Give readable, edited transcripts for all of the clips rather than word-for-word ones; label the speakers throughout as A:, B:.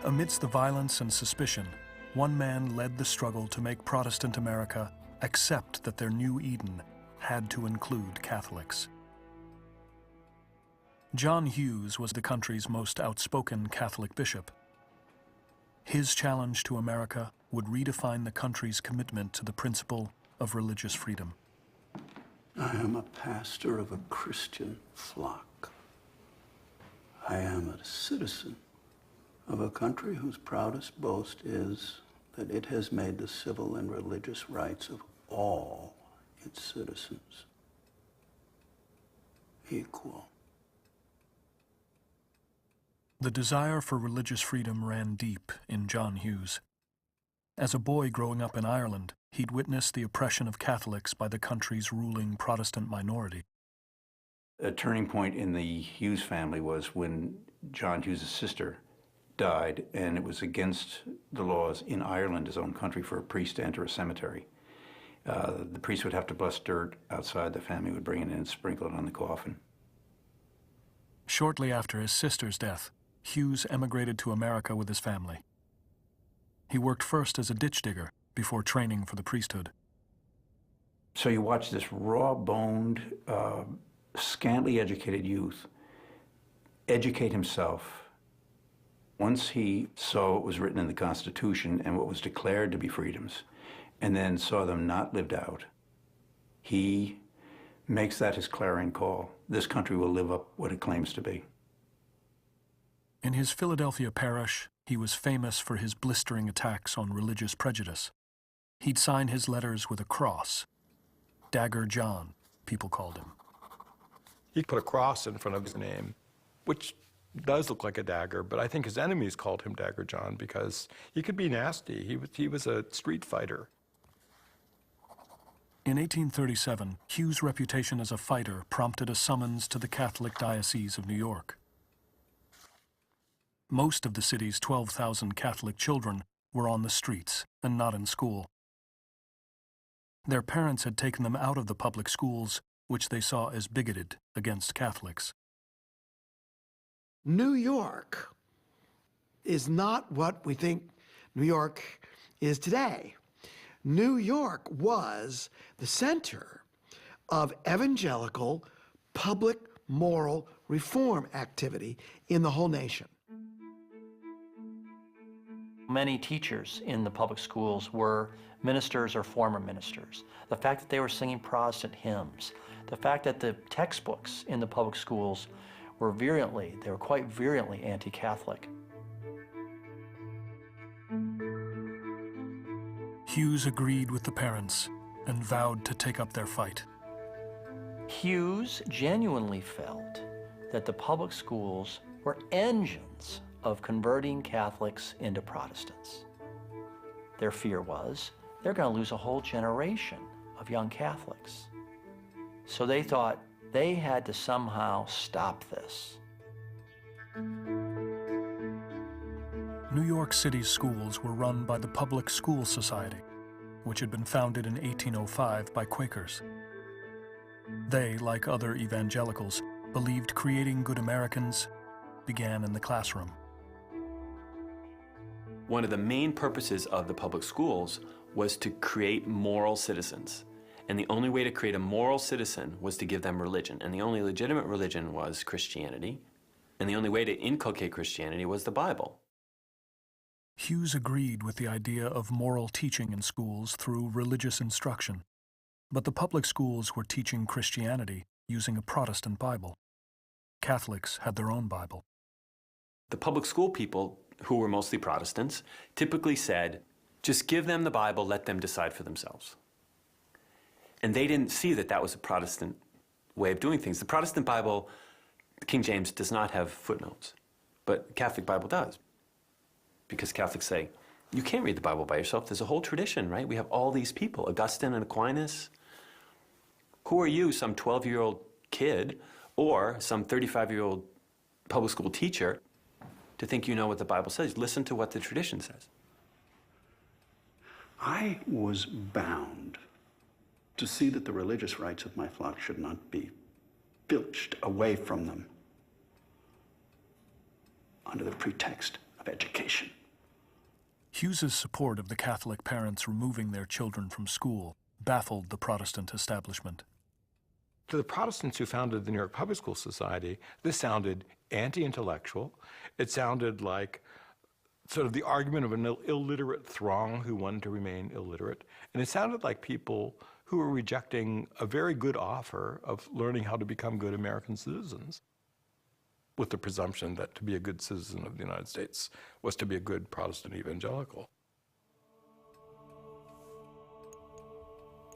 A: Amidst the violence and suspicion, one man led the struggle to make Protestant America accept that their new Eden had to include Catholics. John Hughes was the country's most outspoken Catholic bishop. His challenge to America would redefine the country's commitment to the principle of religious freedom.
B: I am a pastor of a Christian flock. I am a citizen of a country whose proudest boast is that it has made the civil and religious rights of all its citizens equal.
A: The desire for religious freedom ran deep in John Hughes. As a boy growing up in Ireland, he'd witnessed the oppression of Catholics by the country's ruling Protestant minority.
B: A turning point in the Hughes family was when John Hughes' sister died, and it was against the laws in Ireland, his own country, for a priest to enter a cemetery. The priest would have to bless dirt outside. The family would bring it in and sprinkle it on the coffin.
A: Shortly after his sister's death, Hughes emigrated to America with his family. He worked first as a ditch digger before training for the priesthood.
B: So you watch this raw-boned, scantily educated youth educate himself. Once he saw what was written in the Constitution and what was declared to be freedoms, and then saw them not lived out, he makes that his clarion call. This country will live up what it claims to be.
A: In his Philadelphia parish, he was famous for his blistering attacks on religious prejudice. He'd sign his letters with a cross. Dagger John, people called him.
C: He put a cross in front of his name, which does look like a dagger, but I think his enemies called him Dagger John because he could be nasty. He was a street fighter.
A: In 1837, Hughes' reputation as a fighter prompted a summons to the Catholic Diocese of New York. Most of the city's 12,000 Catholic children were on the streets and not in school. Their parents had taken them out of the public schools, which they saw as bigoted against Catholics.
D: New York is not what we think New York is today. New York was the center of evangelical public moral reform activity in the whole nation.
E: Many teachers in the public schools were ministers or former ministers. The fact that they were singing Protestant hymns, the fact that the textbooks in the public schools were quite virulently anti-Catholic.
A: Hughes agreed with the parents and vowed to take up their fight.
E: Hughes genuinely felt that the public schools were engines of converting Catholics into Protestants. Their fear was they're going to lose a whole generation of young Catholics. So they thought they had to somehow stop this.
A: New York City's schools were run by the Public School Society, which had been founded in 1805 by Quakers. They, like other evangelicals, believed creating good Americans began in the classroom.
F: One of the main purposes of the public schools was to create moral citizens. And the only way to create a moral citizen was to give them religion. And the only legitimate religion was Christianity. And the only way to inculcate Christianity was the Bible.
A: Hughes agreed with the idea of moral teaching in schools through religious instruction. But the public schools were teaching Christianity using a Protestant Bible. Catholics had their own Bible.
F: The public school people, who were mostly Protestants, typically said, just give them the Bible, let them decide for themselves. And they didn't see that that was a Protestant way of doing things. The Protestant Bible, King James, does not have footnotes, but the Catholic Bible does. Because Catholics say, you can't read the Bible by yourself. There's a whole tradition, right? We have all these people, Augustine and Aquinas. Who are you, some 12-year-old kid or some 35-year-old public school teacher, to think you know what the Bible says? Listen to what the tradition says.
B: I was bound to see that the religious rights of my flock should not be filched away from them under the pretext of education.
A: Hughes's support of the Catholic parents removing their children from school baffled the Protestant establishment.
C: To the Protestants who founded the New York Public School Society, this sounded anti-intellectual. It sounded like sort of the argument of an illiterate throng who wanted to remain illiterate. And it sounded like people who were rejecting a very good offer of learning how to become good American citizens, with the presumption that to be a good citizen of the United States was to be a good Protestant evangelical.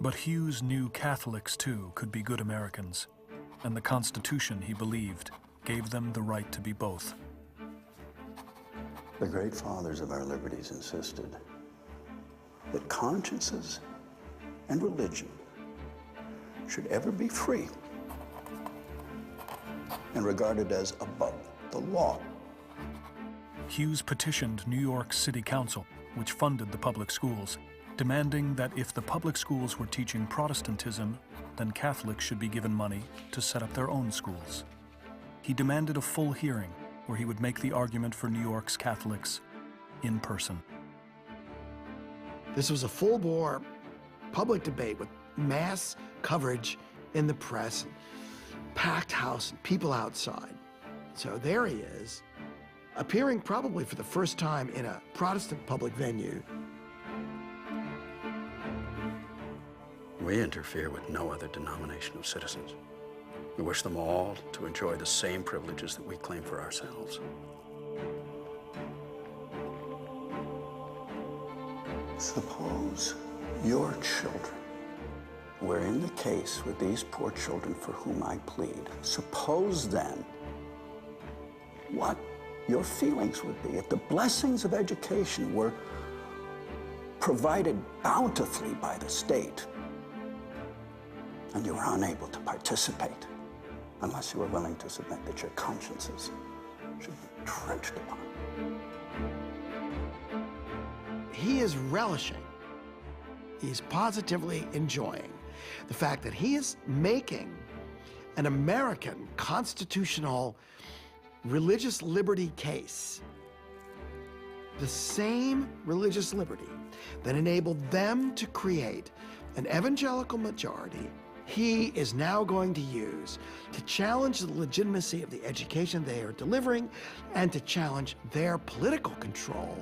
A: But Hughes knew Catholics, too, could be good Americans, and the Constitution, he believed, gave them the right to be both.
G: The great fathers of our liberties insisted that consciences and religion should ever be free and regarded as above the law.
A: Hughes petitioned New York City Council, which funded the public schools, demanding that if the public schools were teaching Protestantism, then Catholics should be given money to set up their own schools. He demanded a full hearing where he would make the argument for New York's Catholics in person.
D: This was a full-bore public debate with mass coverage in the press, packed house, and people outside. So there he is, appearing probably for the first time in a Protestant public venue.
G: We interfere with no other denomination of citizens. We wish them all to enjoy the same privileges that we claim for ourselves. Suppose your children were in the case with these poor children for whom I plead. Suppose then what your feelings would be if the blessings of education were provided bountifully by the state and you were unable to participate unless you were willing to submit that your consciences should be trenched upon.
D: He is relishing, he's positively enjoying the fact that he is making an American constitutional religious liberty case, the same religious liberty that enabled them to create an evangelical majority, he is now going to use to challenge the legitimacy of the education they are delivering and to challenge their political control.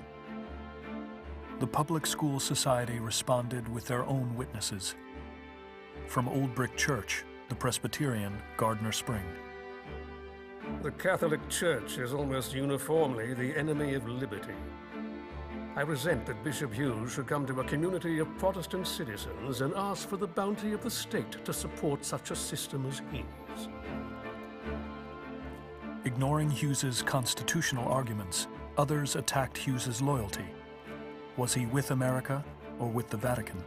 A: The Public School Society responded with their own witnesses. From Old Brick Church, the Presbyterian Gardner Spring.
H: The Catholic Church is almost uniformly the enemy of liberty. I resent that Bishop Hughes should come to a community of Protestant citizens and ask for the bounty of the state to support such a system as his.
A: Ignoring Hughes's constitutional arguments, others attacked Hughes's loyalty. Was he with America or with the Vatican?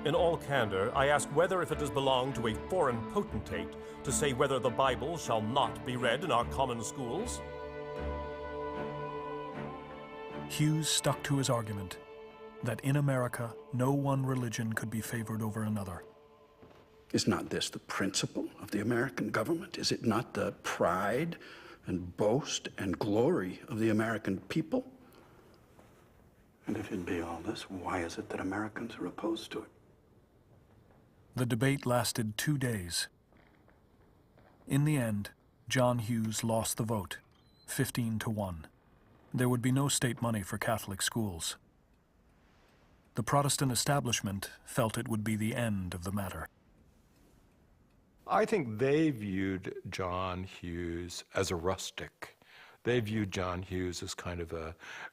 I: In all candor, I ask whether if it does belong to a foreign potentate to say whether the Bible shall not be read in our common schools?
A: Hughes stuck to his argument that in America, no one religion could be favored over another.
G: Is not this the principle of the American government? Is it not the pride and boast and glory of the American people? And if it be all this, why is it that Americans are opposed to it?
A: The debate lasted 2 days. In the end, John Hughes lost the vote, 15-1. There would be no state money for Catholic schools. The Protestant establishment felt it would be the end of the matter.
C: I think they viewed John Hughes as a rustic. They viewed John Hughes as kind of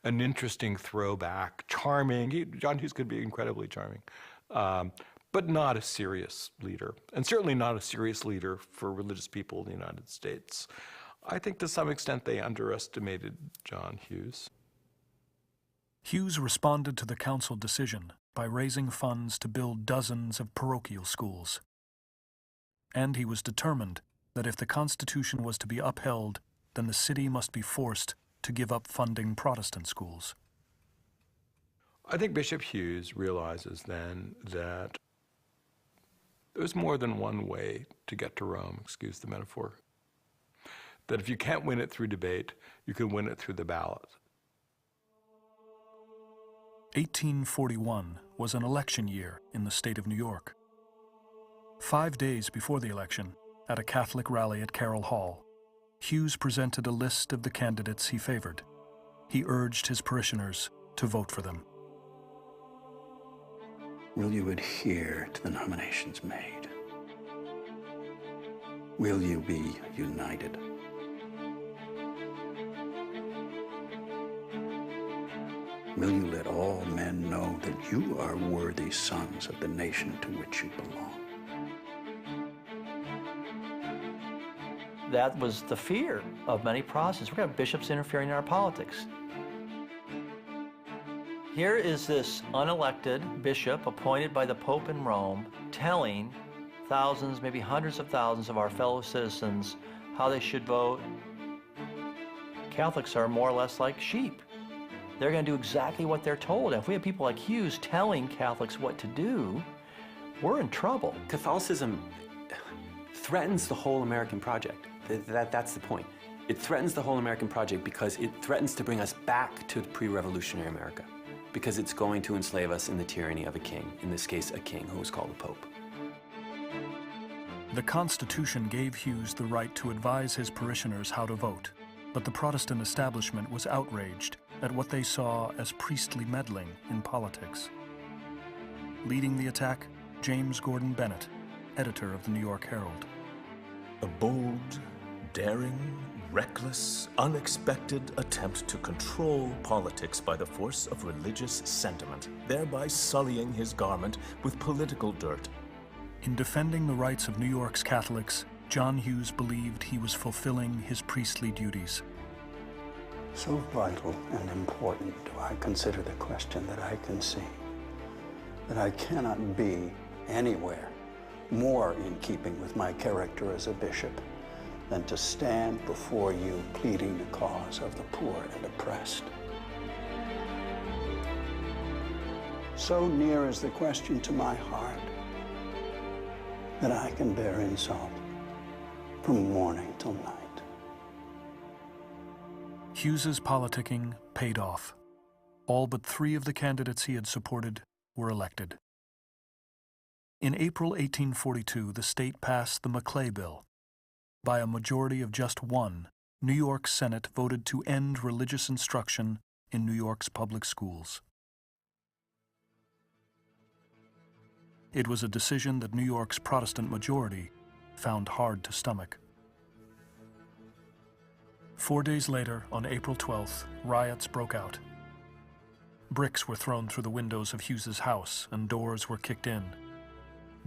C: an interesting throwback, charming. John Hughes could be incredibly charming, but not a serious leader, and certainly not a serious leader for religious people in the United States. I think to some extent they underestimated John Hughes.
A: Hughes responded to the council decision by raising funds to build dozens of parochial schools. And he was determined that if the Constitution was to be upheld, then the city must be forced to give up funding Protestant schools.
C: I think Bishop Hughes realizes then that there's more than one way to get to Rome, excuse the metaphor. that if you can't win it through debate, you can win it through the ballot.
A: 1841 was an election year in the state of New York. 5 days before the election, at a Catholic rally at Carroll Hall, Hughes presented a list of the candidates he favored. He urged his parishioners to vote for them.
G: Will you adhere to the nominations made? Will you be united? Will you let all men know that you are worthy sons of the nation to which you belong?
E: That was the fear of many Protestants. We're going to have bishops interfering in our politics. Here is this unelected bishop appointed by the Pope in Rome telling thousands, maybe hundreds of thousands of our fellow citizens how they should vote. Catholics are more or less like sheep. They're going to do exactly what they're told. And if we have people like Hughes telling Catholics what to do, we're in trouble.
F: Catholicism threatens the whole American project. That's the point. It threatens the whole American project because it threatens to bring us back to pre-revolutionary America, because it's going to enslave us in the tyranny of a king, in this case, a king who was called a pope.
A: The Constitution gave Hughes the right to advise his parishioners how to vote, but the Protestant establishment was outraged at what they saw as priestly meddling in politics. Leading the attack, James Gordon Bennett, editor of the New York Herald.
J: A bold, daring, reckless, unexpected attempt to control politics by the force of religious sentiment, thereby sullying his garment with political dirt.
A: In defending the rights of New York's Catholics, John Hughes believed he was fulfilling his priestly duties.
G: So vital and important do I consider the question that I can see, that I cannot be anywhere more in keeping with my character as a bishop than to stand before you pleading the cause of the poor and oppressed. So near is the question to my heart that I can bear insult from morning till night.
A: Hughes's politicking paid off. All but 3 of the candidates he had supported were elected. In April 1842, the state passed the Maclay Bill. By a majority of just 1, New York's Senate voted to end religious instruction in New York's public schools. It was a decision that New York's Protestant majority found hard to stomach. 4 days later, on April 12th, riots broke out. Bricks were thrown through the windows of Hughes's house and doors were kicked in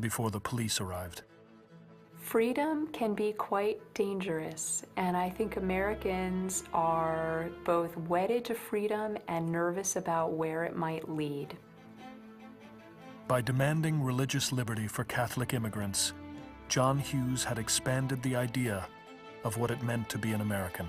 A: before the police arrived.
K: Freedom can be quite dangerous, and I think Americans are both wedded to freedom and nervous about where it might lead.
A: By demanding religious liberty for Catholic immigrants, John Hughes had expanded the idea of what it meant to be an American.